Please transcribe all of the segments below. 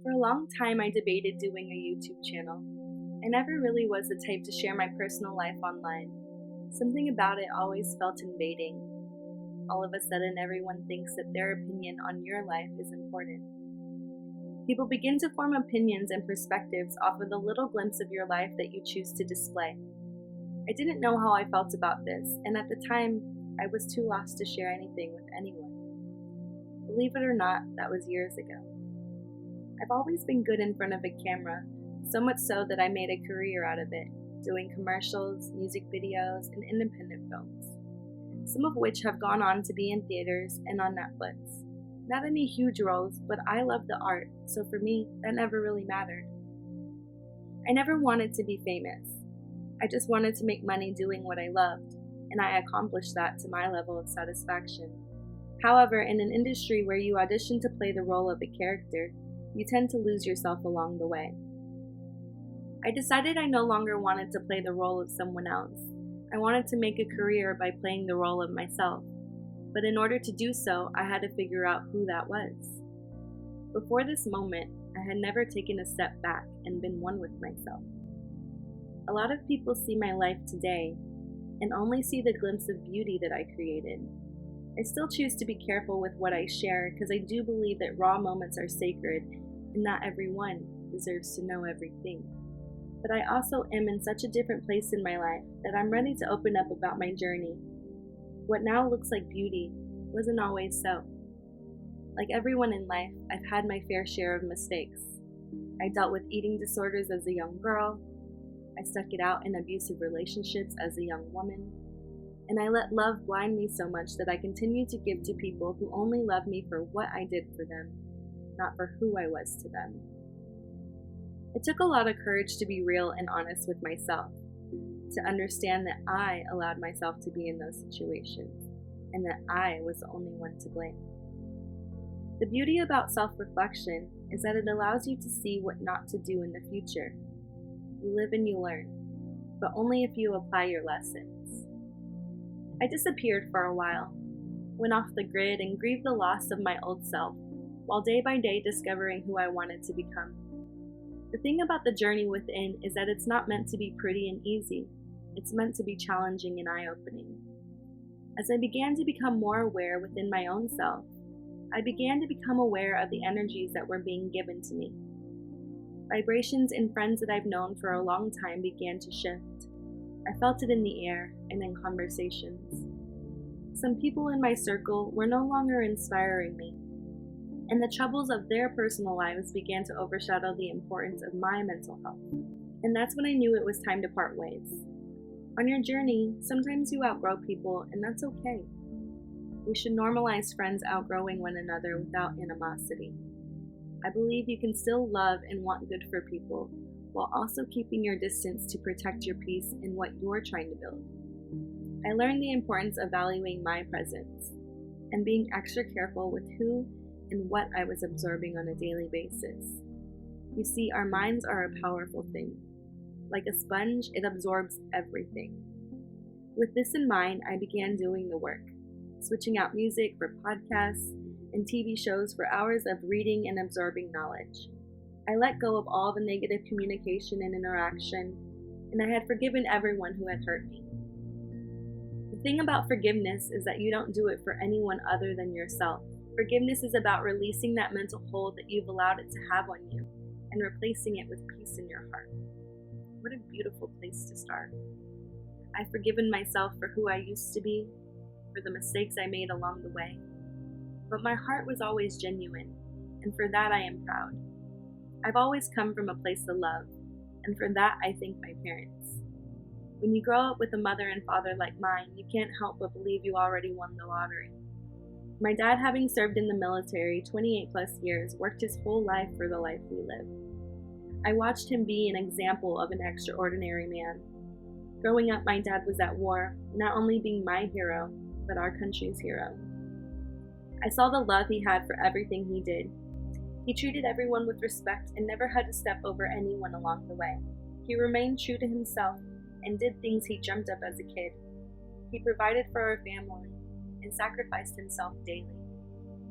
For a long time, I debated doing a YouTube channel. I never really was the type to share my personal life online. Something about it always felt invading. All of a sudden, everyone thinks that their opinion on your life is important. People begin to form opinions and perspectives off of the little glimpse of your life that you choose to display. I didn't know how I felt about this, and at the time, I was too lost to share anything with anyone. Believe it or not, that was years ago. I've always been good in front of a camera, so much so that I made a career out of it, doing commercials, music videos, and independent films, some of which have gone on to be in theaters and on Netflix. Not any huge roles, but I love the art, so for me, that never really mattered. I never wanted to be famous. I just wanted to make money doing what I loved, and I accomplished that to my level of satisfaction. However, in an industry where you audition to play the role of a character, you tend to lose yourself along the way. I decided I no longer wanted to play the role of someone else. I wanted to make a career by playing the role of myself. But in order to do so, I had to figure out who that was. Before this moment, I had never taken a step back and been one with myself. A lot of people see my life today and only see the glimpse of beauty that I created. I still choose to be careful with what I share because I do believe that raw moments are sacred and not everyone deserves to know everything. But I also am in such a different place in my life that I'm ready to open up about my journey. What now looks like beauty wasn't always so. Like everyone in life, I've had my fair share of mistakes. I dealt with eating disorders as a young girl. I stuck it out in abusive relationships as a young woman. And I let love blind me so much that I continue to give to people who only love me for what I did for them, not for who I was to them. It took a lot of courage to be real and honest with myself, to understand that I allowed myself to be in those situations, and that I was the only one to blame. The beauty about self-reflection is that it allows you to see what not to do in the future. You live and you learn, but only if you apply your lessons. I disappeared for a while, went off the grid, and grieved the loss of my old self, while day by day discovering who I wanted to become. The thing about the journey within is that it's not meant to be pretty and easy. It's meant to be challenging and eye-opening. As I began to become more aware within my own self, I began to become aware of the energies that were being given to me. Vibrations in friends that I've known for a long time began to shift. I felt it in the air and in conversations. Some people in my circle were no longer inspiring me, and the troubles of their personal lives began to overshadow the importance of my mental health. And that's when I knew it was time to part ways. On your journey, sometimes you outgrow people, and that's okay. We should normalize friends outgrowing one another without animosity. I believe you can still love and want good for people, while also keeping your distance to protect your peace in what you're trying to build. I learned the importance of valuing my presence, and being extra careful with who and what I was absorbing on a daily basis. You see, our minds are a powerful thing. Like a sponge, it absorbs everything. With this in mind, I began doing the work, switching out music for podcasts and TV shows for hours of reading and absorbing knowledge. I let go of all the negative communication and interaction, and I had forgiven everyone who had hurt me. The thing about forgiveness is that you don't do it for anyone other than yourself. Forgiveness is about releasing that mental hold that you've allowed it to have on you and replacing it with peace in your heart. What a beautiful place to start. I've forgiven myself for who I used to be, for the mistakes I made along the way. But my heart was always genuine, and for that I am proud. I've always come from a place of love, and for that I thank my parents. When you grow up with a mother and father like mine, you can't help but believe you already won the lottery. My dad, having served in the military 28 plus years, worked his whole life for the life we live. I watched him be an example of an extraordinary man. Growing up, my dad was at war, not only being my hero, but our country's hero. I saw the love he had for everything he did. He treated everyone with respect and never had to step over anyone along the way. He remained true to himself and did things he dreamt of as a kid. He provided for our family and sacrificed himself daily.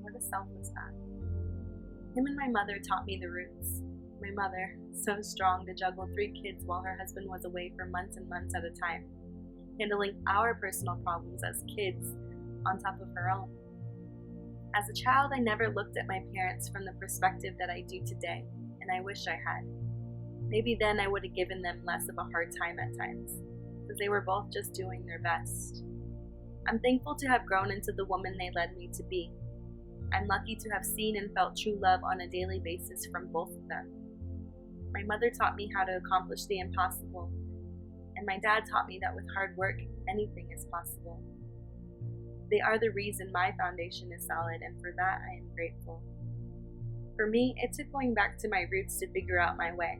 What a selfless act. Him and my mother taught me the roots. My mother, so strong to juggle 3 kids while her husband was away for months and months at a time, handling our personal problems as kids on top of her own. As a child, I never looked at my parents from the perspective that I do today, and I wish I had. Maybe then I would have given them less of a hard time at times, because they were both just doing their best. I'm thankful to have grown into the woman they led me to be. I'm lucky to have seen and felt true love on a daily basis from both of them. My mother taught me how to accomplish the impossible, and my dad taught me that with hard work, anything is possible. They are the reason my foundation is solid, and for that I am grateful. For me, it took going back to my roots to figure out my way.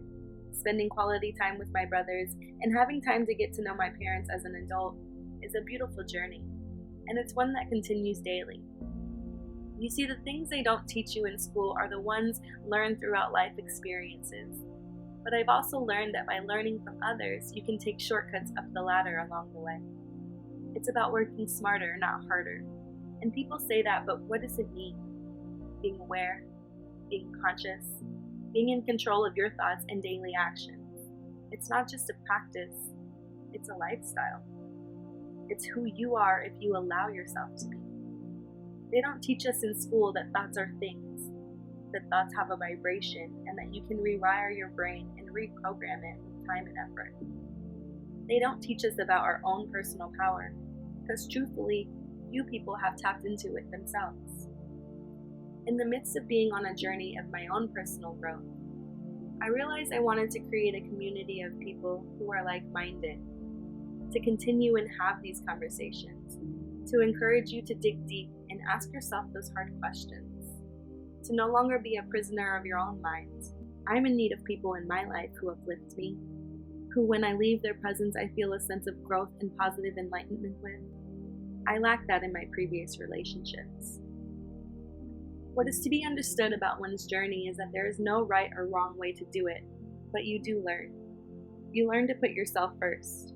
Spending quality time with my brothers and having time to get to know my parents as an adult is a beautiful journey, and it's one that continues daily. You see, the things they don't teach you in school are the ones learned throughout life experiences. But I've also learned that by learning from others, you can take shortcuts up the ladder along the way. It's about working smarter, not harder. And people say that, but what does it mean? Being aware, being conscious, being in control of your thoughts and daily actions. It's not just a practice, it's a lifestyle. It's who you are if you allow yourself to be. They don't teach us in school that thoughts are things, that thoughts have a vibration, and that you can rewire your brain and reprogram it with time and effort. They don't teach us about our own personal power, because truthfully, few people have tapped into it themselves. In the midst of being on a journey of my own personal growth, I realized I wanted to create a community of people who are like-minded, to continue and have these conversations, to encourage you to dig deep and ask yourself those hard questions, to no longer be a prisoner of your own mind. I'm in need of people in my life who uplift me, who when I leave their presence I feel a sense of growth and positive enlightenment with. I lacked that in my previous relationships. What is to be understood about one's journey is that there is no right or wrong way to do it, but you do learn. You learn to put yourself first.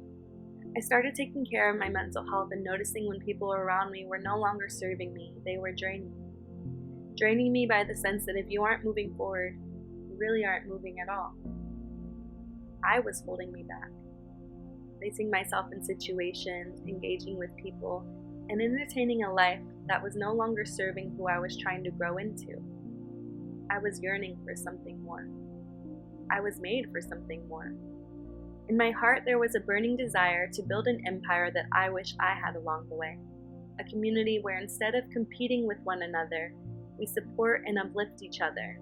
I started taking care of my mental health and noticing when people around me were no longer serving me, they were draining me. Draining me by the sense that if you aren't moving forward, you really aren't moving at all. I was holding me back, placing myself in situations, engaging with people, and entertaining a life that was no longer serving who I was trying to grow into. I was yearning for something more. I was made for something more. In my heart, there was a burning desire to build an empire that I wish I had along the way. A community where instead of competing with one another, we support and uplift each other.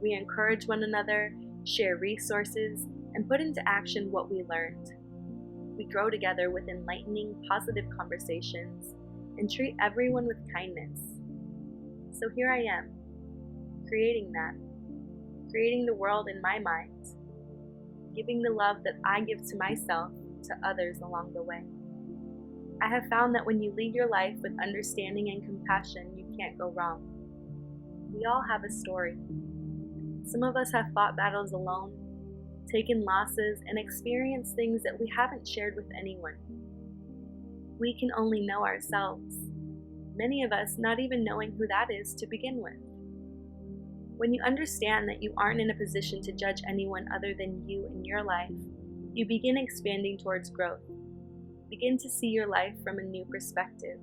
We encourage one another, share resources, and put into action what we learned. We grow together with enlightening, positive conversations and treat everyone with kindness. So here I am, creating that, creating the world in my mind, giving the love that I give to myself to others along the way. I have found that when you lead your life with understanding and compassion, you can't go wrong. We all have a story. Some of us have fought battles alone, taken losses, and experienced things that we haven't shared with anyone. We can only know ourselves, many of us not even knowing who that is to begin with. When you understand that you aren't in a position to judge anyone other than you in your life, you begin expanding towards growth. Begin to see your life from a new perspective.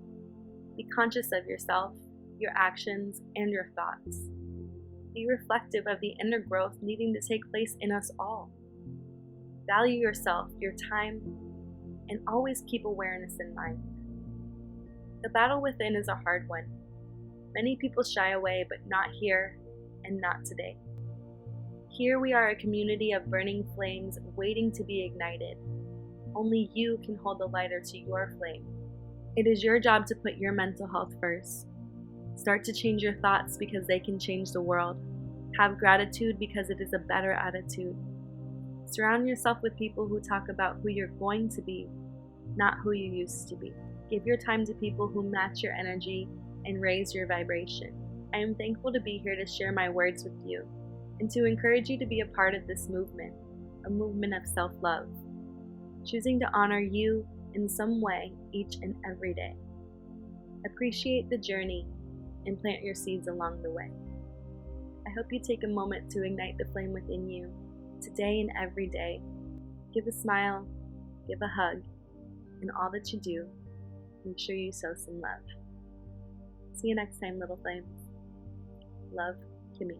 Be conscious of yourself, your actions, and your thoughts. Be reflective of the inner growth needing to take place in us all. Value yourself, your time, and always keep awareness in mind. The battle within is a hard one. Many people shy away, but not here and not today. Here we are a community of burning flames waiting to be ignited. Only you can hold the lighter to your flame. It is your job to put your mental health first. Start to change your thoughts because they can change the world. Have gratitude because it is a better attitude. Surround yourself with people who talk about who you're going to be, not who you used to be. Give your time to people who match your energy and raise your vibration. I am thankful to be here to share my words with you and to encourage you to be a part of this movement, a movement of self-love, choosing to honor you in some way each and every day. Appreciate the journey and plant your seeds along the way. I hope you take a moment to ignite the flame within you, today and every day. Give a smile, give a hug, and all that you do, make sure you sow some love. See you next time, Little Flames. Luv.Kimi.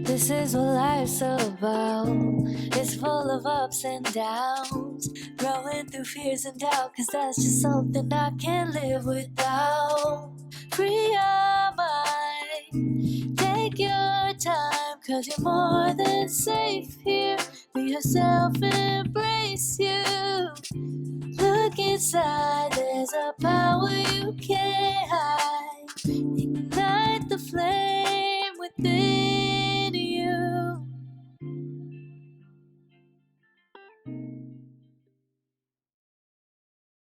This is what life's about. It's full of ups and downs, growing through fears and doubt, 'cause that's just something I can't live without. Free your mind, take your time, 'cause you're more than safe here. Be yourself, embrace you. Look inside, there's a power you can't hide.